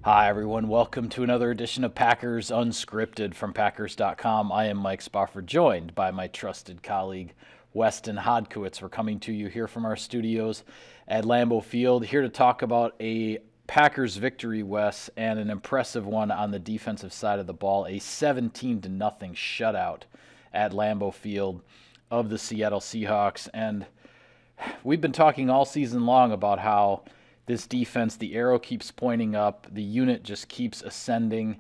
Hi, everyone. Welcome to another edition of Packers Unscripted from Packers.com. I am Mike Spofford, joined by my trusted colleague, Weston Hodkiewicz. We're coming to you here from our studios at Lambeau Field, here to talk about a Packers victory, Wes, and an impressive one on the defensive side of the ball, a 17-0 shutout at Lambeau Field of the Seattle Seahawks. And we've been talking all season long about how this defense, the arrow keeps pointing up, the unit just keeps ascending,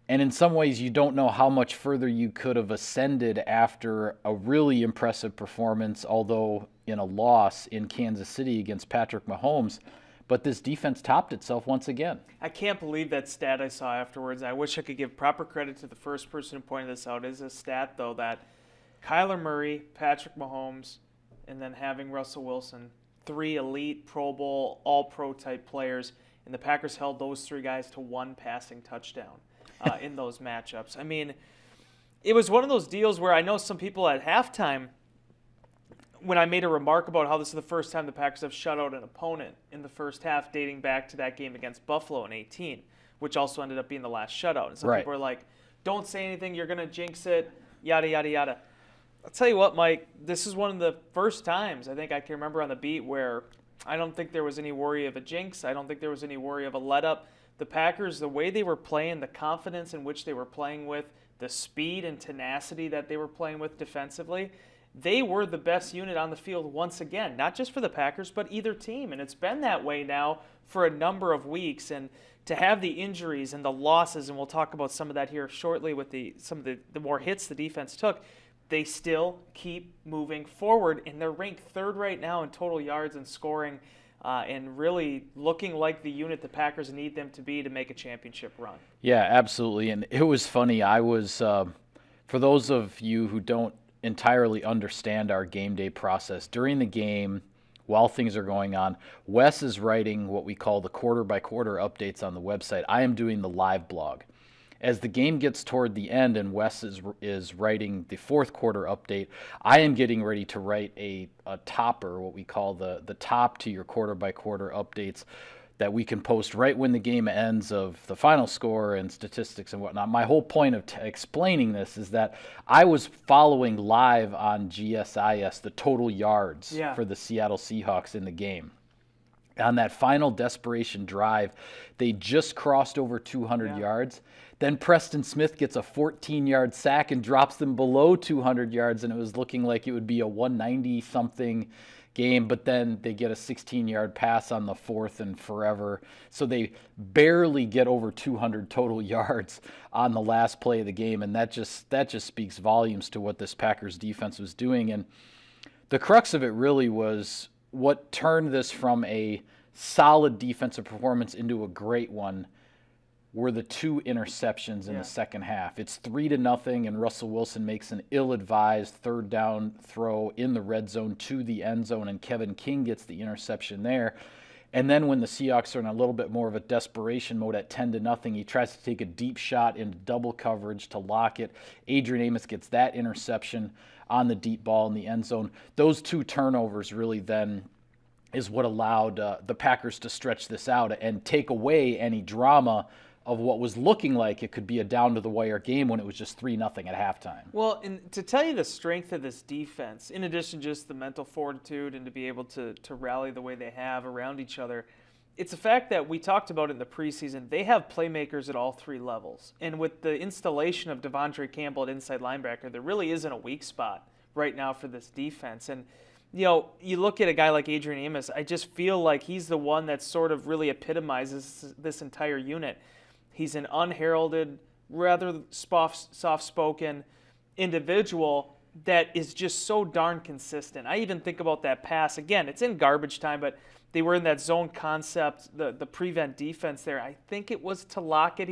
and in some ways you don't know how much further you could have ascended after a really impressive performance, although in a loss in Kansas City against Patrick Mahomes. But this defense topped itself once again. I can't believe that stat I saw afterwards. I wish I could give proper credit to the first person who pointed this out. It is a stat, though, that Kyler Murray, Patrick Mahomes, and then having Russell Wilson, three elite Pro Bowl, All-Pro type players, and the Packers held those three guys to one passing touchdown in those matchups. I mean, it was one of those deals where I know some people at halftime, when I made a remark about how this is the first time the Packers have shut out an opponent in the first half, dating back to that game against Buffalo in 2018, which also ended up being the last shutout. And some people are like, don't say anything, you're going to jinx it, yada, yada, yada. I'll tell you what, Mike, this is one of the first times I think I can remember on the beat where I don't think there was any worry of a jinx. I don't think there was any worry of a let-up. The Packers, the way they were playing, the confidence in which they were playing with, the speed and tenacity that they were playing with defensively, they were the best unit on the field once again, not just for the Packers, but either team. And it's been that way now for a number of weeks. And to have the injuries and the losses, and we'll talk about some of that here shortly with some of the more hits the defense took, they still keep moving forward, and they're ranked third right now in total yards and scoring, and really looking like the unit the Packers need them to be to make a championship run. Yeah, absolutely. And it was funny. I was, for those of you who don't entirely understand our game day process, during the game, while things are going on, Wes is writing what we call the quarter-by-quarter updates on the website. I am doing the live blog. As the game gets toward the end and Wes is writing the fourth quarter update, I am getting ready to write a topper, what we call the top to your quarter-by-quarter updates that we can post right when the game ends of the final score and statistics and whatnot. My whole point of explaining this is that I was following live on GSIS the total yards for the Seattle Seahawks in the game. On that final desperation drive, they just crossed over 200 yards. Then Preston Smith gets a 14-yard sack and drops them below 200 yards, and it was looking like it would be a 190-something game, but then they get a 16-yard pass on the fourth and forever. So they barely get over 200 total yards on the last play of the game, and that just speaks volumes to what this Packers defense was doing. And the crux of it really was what turned this from a solid defensive performance into a great one were the two interceptions in the second half. It's 3-0, and Russell Wilson makes an ill-advised third down throw in the red zone to the end zone, and Kevin King gets the interception there. And then when the Seahawks are in a little bit more of a desperation mode at 10-0, he tries to take a deep shot into double coverage to lock it. Adrian Amos gets that interception on the deep ball in the end zone. Those two turnovers really then is what allowed the Packers to stretch this out and take away any drama of what was looking like it could be a down-to-the-wire game when it was just 3-0 at halftime. Well, and to tell you the strength of this defense, in addition to just the mental fortitude and to be able to rally the way they have around each other, it's a fact that we talked about in the preseason. They have playmakers at all three levels. And with the installation of Devondre Campbell at inside linebacker, there really isn't a weak spot right now for this defense. And you know, you look at a guy like Adrian Amos, I just feel like he's the one that sort of really epitomizes this entire unit. He's an unheralded, rather soft-spoken individual that is just so darn consistent. I even think about that pass. Again, it's in garbage time, but they were in that zone concept, the prevent defense there. I think it was to Lockett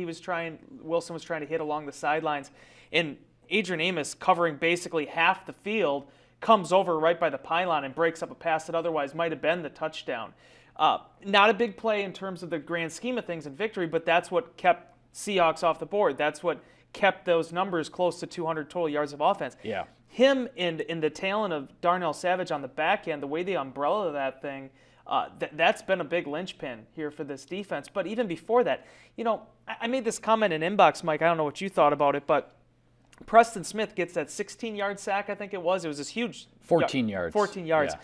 Wilson was trying to hit along the sidelines. And Adrian Amos, covering basically half the field, comes over right by the pylon and breaks up a pass that otherwise might have been the touchdown. Not a big play in terms of the grand scheme of things in victory, but that's what kept Seahawks off the board. That's what kept those numbers close to 200 total yards of offense. Yeah. Him and the talent of Darnell Savage on the back end, the way they umbrella that thing, That's been a big linchpin here for this defense. But even before that, I made this comment in inbox, Mike. I don't know what you thought about it, but Preston Smith gets that 16-yard sack, I think it was. It was this huge 14 yards. 14 yards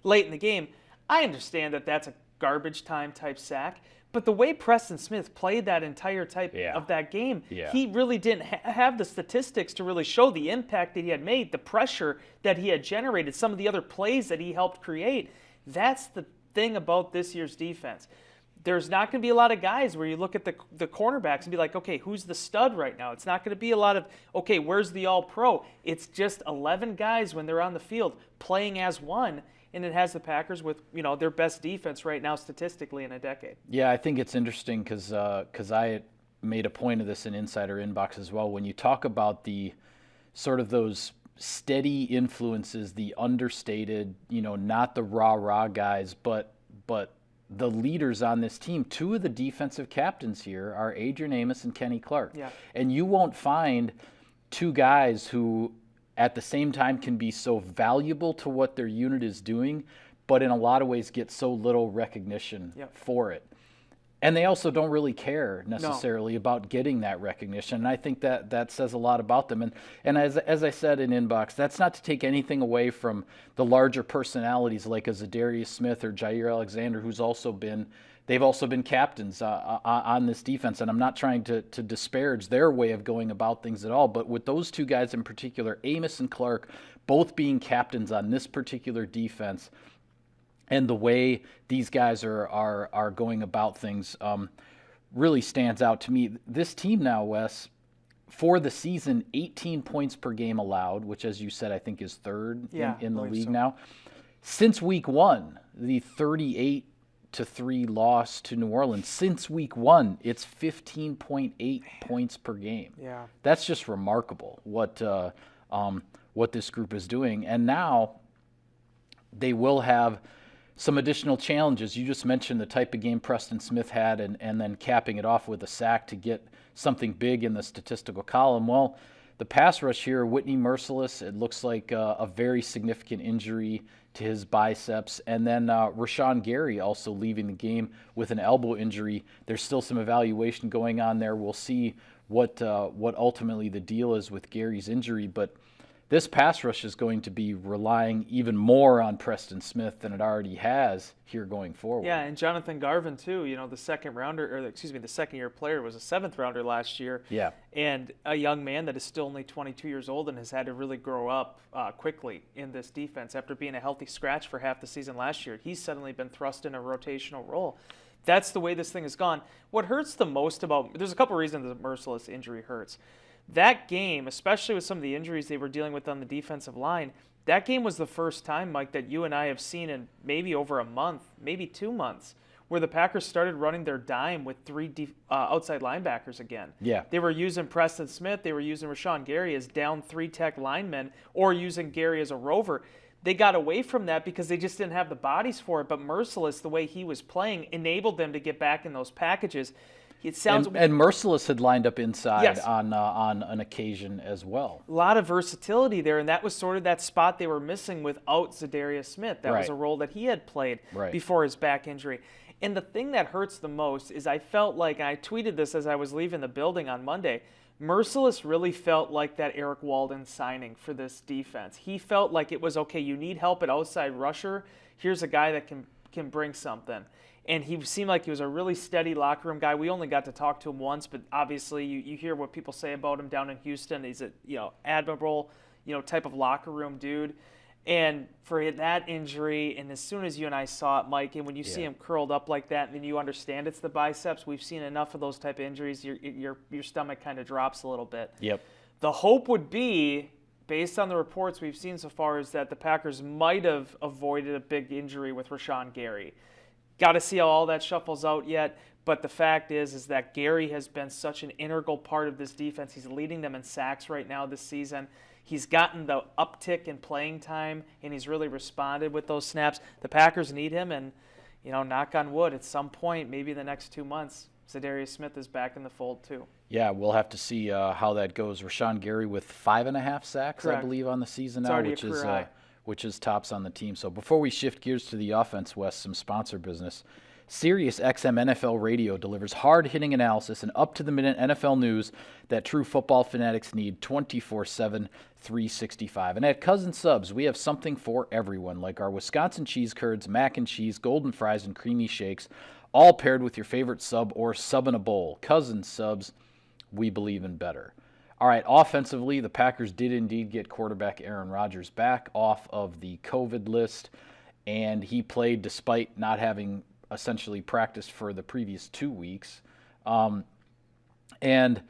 late in the game. I understand that that's a garbage time type sack, but the way Preston Smith played that entire type of that game, he really didn't have the statistics to really show the impact that he had made, the pressure that he had generated, some of the other plays that he helped create. That's the thing about this year's defense. There's not going to be a lot of guys where you look at the cornerbacks and be like, okay, who's the stud right now? It's not going to be a lot of, okay, where's the all-pro? It's just 11 guys when they're on the field playing as one, and it has the Packers with, their best defense right now statistically in a decade. Yeah, I think it's interesting because I made a point of this in Insider Inbox as well. When you talk about the sort of those steady influences, the understated, not the rah-rah guys, but the leaders on this team, two of the defensive captains here are Adrian Amos and Kenny Clark. Yeah. And you won't find two guys who at the same time can be so valuable to what their unit is doing, but in a lot of ways get so little recognition for it. And they also don't really care necessarily about getting that recognition. And I think that says a lot about them. And as I said in Inbox, that's not to take anything away from the larger personalities like a Zadarius Smith or Jair Alexander, they've also been captains on this defense. And I'm not trying to disparage their way of going about things at all. But with those two guys in particular, Amos and Clark, both being captains on this particular defense, and the way these guys are going about things really stands out to me. This team now, Wes, for the season, 18 points per game allowed, which, as you said, I think is third in the league now. Since week one, the 38-3 loss to New Orleans, since week one, it's 15.8 points per game. Yeah. That's just remarkable what this group is doing. And now they will have some additional challenges. You just mentioned the type of game Preston Smith had and then capping it off with a sack to get something big in the statistical column. Well, the pass rush here, Whitney Merciless, it looks like a very significant injury to his biceps. And then Rashawn Gary also leaving the game with an elbow injury. There's still some evaluation going on there. We'll see what ultimately the deal is with Gary's injury. But this pass rush is going to be relying even more on Preston Smith than it already has here going forward. Yeah, and Jonathan Garvin too. The the second-year player was a seventh-rounder last year. Yeah, and a young man that is still only 22 years old and has had to really grow up quickly in this defense after being a healthy scratch for half the season last year. He's suddenly been thrust in a rotational role. That's the way this thing has gone. What hurts the most there's a couple reasons the Merciless injury hurts. That game, especially with some of the injuries they were dealing with on the defensive line, that game was the first time, Mike, that you and I have seen in maybe over a month, maybe 2 months, where the Packers started running their dime with three outside linebackers again. Yeah. They were using Preston Smith, they were using Rashawn Gary as down three-tech linemen, or using Gary as a rover. They got away from that because they just didn't have the bodies for it, but Merciless, the way he was playing, enabled them to get back in those packages. It sounds and Merciless had lined up inside on an occasion as well. A lot of versatility there, and that was sort of that spot they were missing without Zadarius Smith. That was a role that he had played before his back injury. And the thing that hurts the most is I felt like, and I tweeted this as I was leaving the building on Monday, Merciless really felt like that Eric Walden signing for this defense. He felt like it was, okay, you need help at outside rusher. Here's a guy that can bring something. And he seemed like he was a really steady locker room guy. We only got to talk to him once, but obviously you hear what people say about him down in Houston. He's a admirable type of locker room dude. And for that injury, and as soon as you and I saw it, Mike, and when you see him curled up like that, and then you understand it's the biceps, we've seen enough of those type of injuries. Your stomach kind of drops a little bit. Yep. The hope would be, based on the reports we've seen so far, is that the Packers might have avoided a big injury with Rashawn Gary. Got to see how all that shuffles out yet, but the fact is that Gary has been such an integral part of this defense. He's leading them in sacks right now this season. He's gotten the uptick in playing time, and he's really responded with those snaps. The Packers need him, and knock on wood, at some point, maybe the next 2 months, Zadarius Smith is back in the fold too. Yeah, we'll have to see how that goes. Rashawn Gary with 5.5 sacks, Correct. I believe, on the season now, which is tops on the team. So before we shift gears to the offense, Wes, some sponsor business. Sirius XM NFL Radio delivers hard-hitting analysis and up-to-the-minute NFL news that true football fanatics need 24/7, 365. And at Cousin Subs, we have something for everyone, like our Wisconsin cheese curds, mac and cheese, golden fries, and creamy shakes, all paired with your favorite sub or sub in a bowl. Cousin Subs, we believe in better. All right, offensively, the Packers did indeed get quarterback Aaron Rodgers back off of the COVID list, and he played despite not having essentially practiced for the previous 2 weeks. And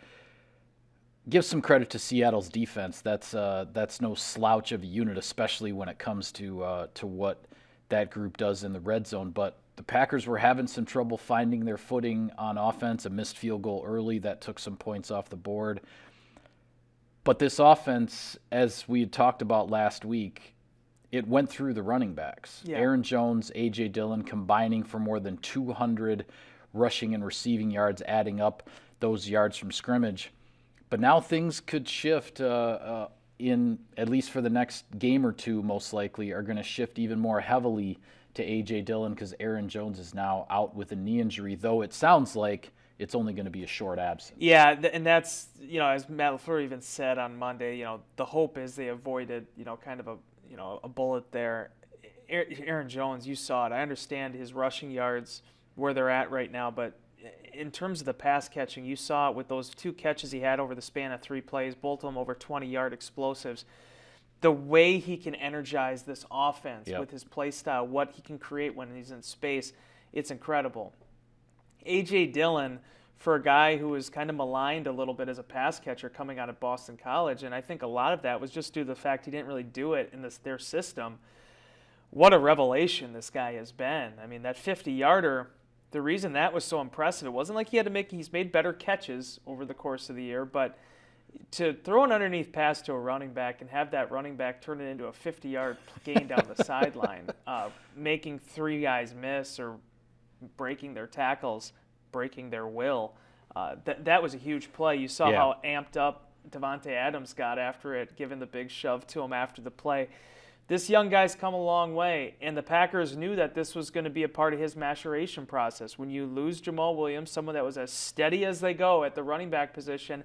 give some credit to Seattle's defense. That's no slouch of a unit, especially when it comes to what that group does in the red zone. But the Packers were having some trouble finding their footing on offense. A missed field goal early that took some points off the board. But this offense, as we had talked about last week, it went through the running backs. Yeah. Aaron Jones, A.J. Dillon combining for more than 200 rushing and receiving yards, adding up those yards from scrimmage. But now things could shift in, at least for the next game or two, most likely, are going to shift even more heavily to A.J. Dillon because Aaron Jones is now out with a knee injury, though it sounds like it's only going to be a short absence. Yeah, and that's, as Matt LaFleur even said on Monday, the hope is they avoided, kind of a bullet there. Aaron Jones, you saw it. I understand his rushing yards, where they're at right now, but in terms of the pass catching, you saw it with those 2 catches he had over the span of 3 plays, both of them over 20-yard explosives. The way he can energize this offense with his play style, what he can create when he's in space, it's incredible. A.J. Dillon, for a guy who was kind of maligned a little bit as a pass catcher coming out of Boston College, and I think a lot of that was just due to the fact he didn't really do it in their system. What a revelation this guy has been. I mean, that 50-yarder, the reason that was so impressive, it wasn't like he's made better catches over the course of the year, but to throw an underneath pass to a running back and have that running back turn it into a 50-yard gain down the sideline, making 3 guys miss or breaking their tackles, breaking their will. That was a huge play. You saw how amped up Devontae Adams got after it, giving the big shove to him after the play. This young guy's come a long way, and the Packers knew that this was going to be a part of his maturation process. When you lose Jamal Williams, someone that was as steady as they go at the running back position,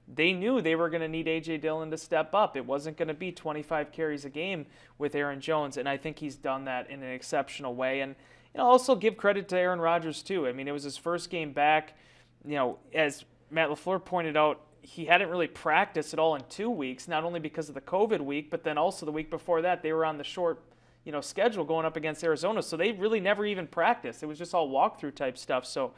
they knew they were going to need A.J. Dillon to step up. It wasn't going to be 25 carries a game with Aaron Jones, and I think he's done that in an exceptional way. And also give credit to Aaron Rodgers, too. I mean, it was his first game back. As Matt LaFleur pointed out, he hadn't really practiced at all in 2 weeks, not only because of the COVID week, but then also the week before that, they were on the short, schedule going up against Arizona. So they really never even practiced. It was just all walkthrough type stuff. So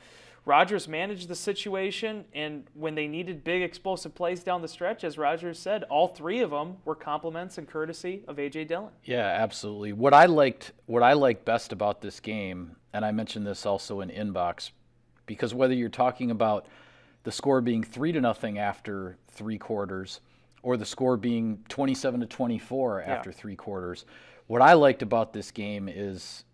Rodgers managed the situation, and when they needed big explosive plays down the stretch, as Rodgers said, all 3 of them were compliments and courtesy of A.J. Dillon. Yeah, absolutely. What I liked best about this game, and I mentioned this also in Inbox, because whether you're talking about the score being 3-0 after 3 quarters or the score being 27-24 after 3 quarters, what I liked about this game is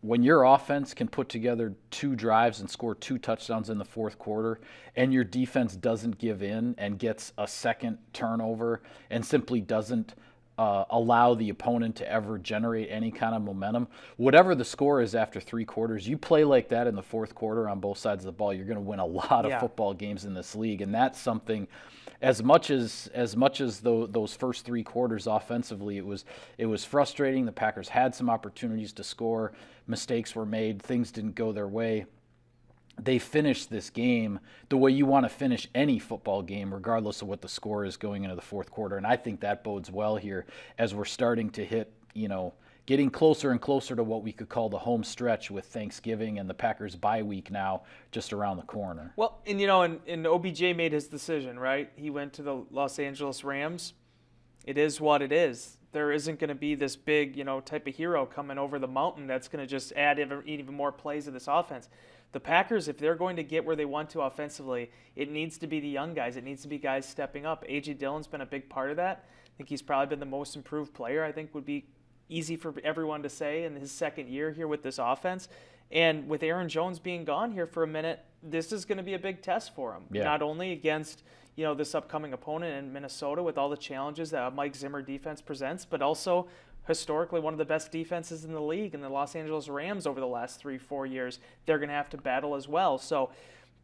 when your offense can put together 2 drives and score 2 touchdowns in the 4th quarter, and your defense doesn't give in and gets a second turnover and simply doesn't allow the opponent to ever generate any kind of momentum, whatever the score is after 3 quarters, you play like that in the 4th quarter on both sides of the ball, you're going to win a lot of football games in this league. And that's something, as much as those first 3 quarters offensively, it was frustrating. The Packers had some opportunities to score. Mistakes were made. Things didn't go their way. They finished this game the way you want to finish any football game, regardless of what the score is going into the 4th quarter. And I think that bodes well here as we're starting to hit, getting closer and closer to what we could call the home stretch with Thanksgiving and the Packers bye week now just around the corner. Well, and and OBJ made his decision, right? He went to the Los Angeles Rams. It is what it is. There isn't going to be this big, type of hero coming over the mountain that's going to just add even more plays to this offense. The Packers, if they're going to get where they want to offensively, it needs to be the young guys. It needs to be guys stepping up. A.J. Dillon's been a big part of that. I think he's probably been the most improved player. I think would be easy for everyone to say in his 2nd year here with this offense. And with Aaron Jones being gone here for a minute, this is going to be a big test for him. Yeah. Not only against this upcoming opponent in Minnesota with all the challenges that Mike Zimmer defense presents, but also historically one of the best defenses in the league, and the Los Angeles Rams over the last 3-4 years, they're going to have to battle as well. So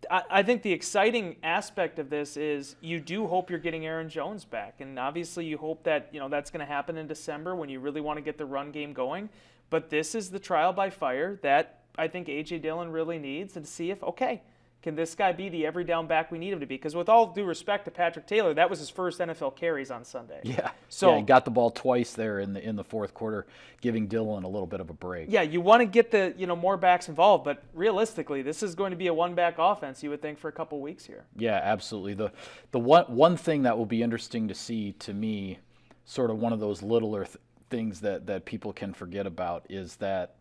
I think the exciting aspect of this is you do hope you're getting Aaron Jones back, and obviously you hope that that's going to happen in December when you really want to get the run game going. But this is the trial by fire that I think A.J. Dillon really needs, and to see if, okay, can this guy be the every down back we need him to be? Because with all due respect to Patrick Taylor, that was his first NFL carries on Sunday. Yeah. So he got the ball twice there in the fourth quarter, giving Dillon a little bit of a break. Yeah, you want to get the more backs involved, but realistically, this is going to be a one-back offense, you would think, for a couple weeks here. Yeah, absolutely. The one thing that will be interesting to see, to me, sort of one of those littler things that people can forget about, is that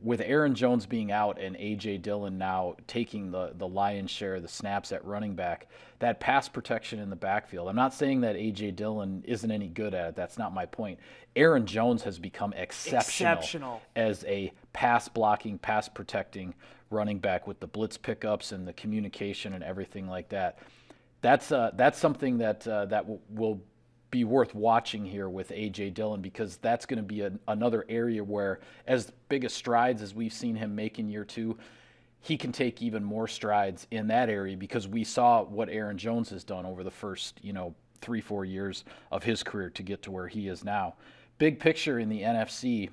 with Aaron Jones being out and A.J. Dillon now taking the lion's share of the snaps at running back, that pass protection in the backfield, I'm not saying that A.J. Dillon isn't any good at it. That's not my point. Aaron Jones has become exceptional as a pass-blocking, pass-protecting running back with the blitz pickups and the communication and everything like that. That's something that will be worth watching here with A.J. Dillon, because that's going to be another area where, as big a strides as we've seen him make in year 2, he can take even more strides in that area, because we saw what Aaron Jones has done over the first 3-4 years of his career to get to where he is now. Big picture in the NFC.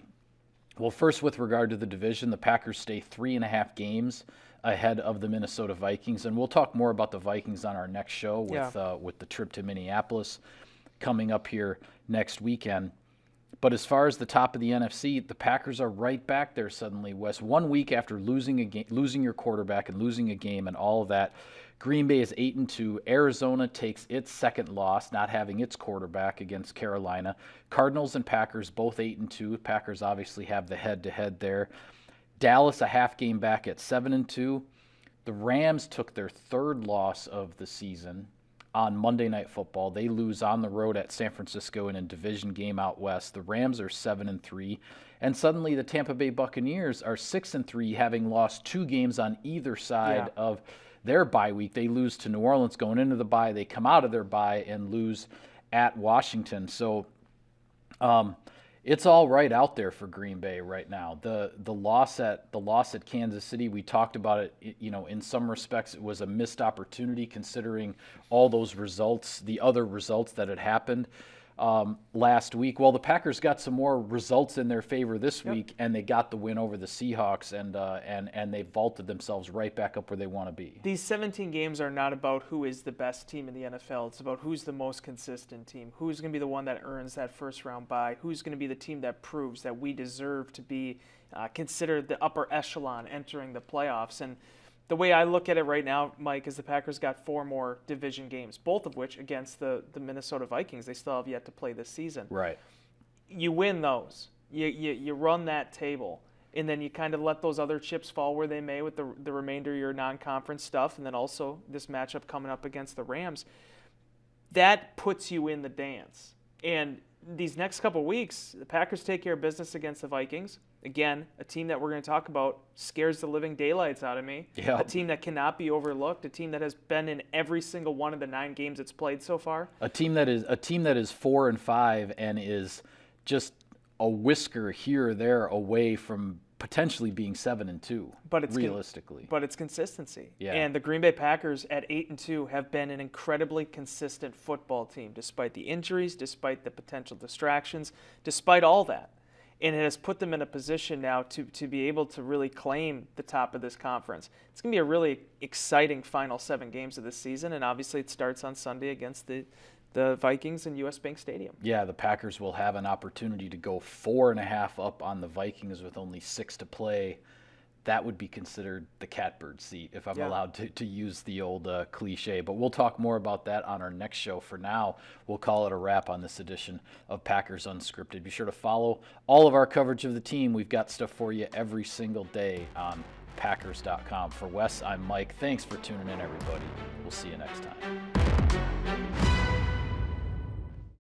Well, first, with regard to the division, the Packers stay 3.5 games ahead of the Minnesota Vikings, and we'll talk more about the Vikings on our next show with the trip to Minneapolis coming up here next weekend. But as far as the top of the NFC, the Packers are right back there suddenly, Wes. 1 week after losing your quarterback and losing a game and all of that, Green Bay is 8-2. Arizona takes its second loss, not having its quarterback, against Carolina. Cardinals and Packers both 8-2. Packers obviously have the head-to-head there. Dallas a half game back at 7-2. The Rams took their third loss of the season on Monday Night Football. They lose on the road at San Francisco in a division game out west. The Rams are 7-3. And suddenly the Tampa Bay Buccaneers are 6-3, having lost 2 games on either side of their bye week. They lose to New Orleans going into the bye. They come out of their bye and lose at Washington. So it's all right out there for Green Bay right now. The loss at Kansas City, we talked about it. In some respects, it was a missed opportunity considering all those results, the other results that had happened last week. Well, the Packers got some more results in their favor this week, and they got the win over the Seahawks, and they vaulted themselves right back up where they want to be. These 17 games are not about who is the best team in the NFL. It's about who's the most consistent team, who's going to be the one that earns that first-round bye, who's going to be the team that proves that we deserve to be considered the upper echelon entering the playoffs. And the way I look at it right now, Mike, is the Packers got 4 more division games, both of which against the Minnesota Vikings. They still have yet to play this season. Right. You win those. You run that table, and then you kind of let those other chips fall where they may with the remainder of your non-conference stuff, and then also this matchup coming up against the Rams. That puts you in the dance. And these next couple weeks, the Packers take care of business against the Vikings. Again, a team that we're going to talk about scares the living daylights out of me. Yep. A team that cannot be overlooked. A team that has been in every single one of the 9 games it's played so far. A team that is 4-5 and is just a whisker here or there away from potentially being 7-2. But it's realistically. But it's consistency. Yeah. And the Green Bay Packers at 8-2 have been an incredibly consistent football team, despite the injuries, despite the potential distractions, despite all that. And it has put them in a position now to be able to really claim the top of this conference. It's going to be a really exciting final 7 games of this season, and obviously it starts on Sunday against the Vikings in US Bank Stadium. Yeah, the Packers will have an opportunity to go 4.5 up on the Vikings with only 6 to play. That would be considered the catbird seat, if I'm allowed to use the old cliche. But we'll talk more about that on our next show. For now, we'll call it a wrap on this edition of Packers Unscripted. Be sure to follow all of our coverage of the team. We've got stuff for you every single day on Packers.com. For Wes, I'm Mike. Thanks for tuning in, everybody. We'll see you next time.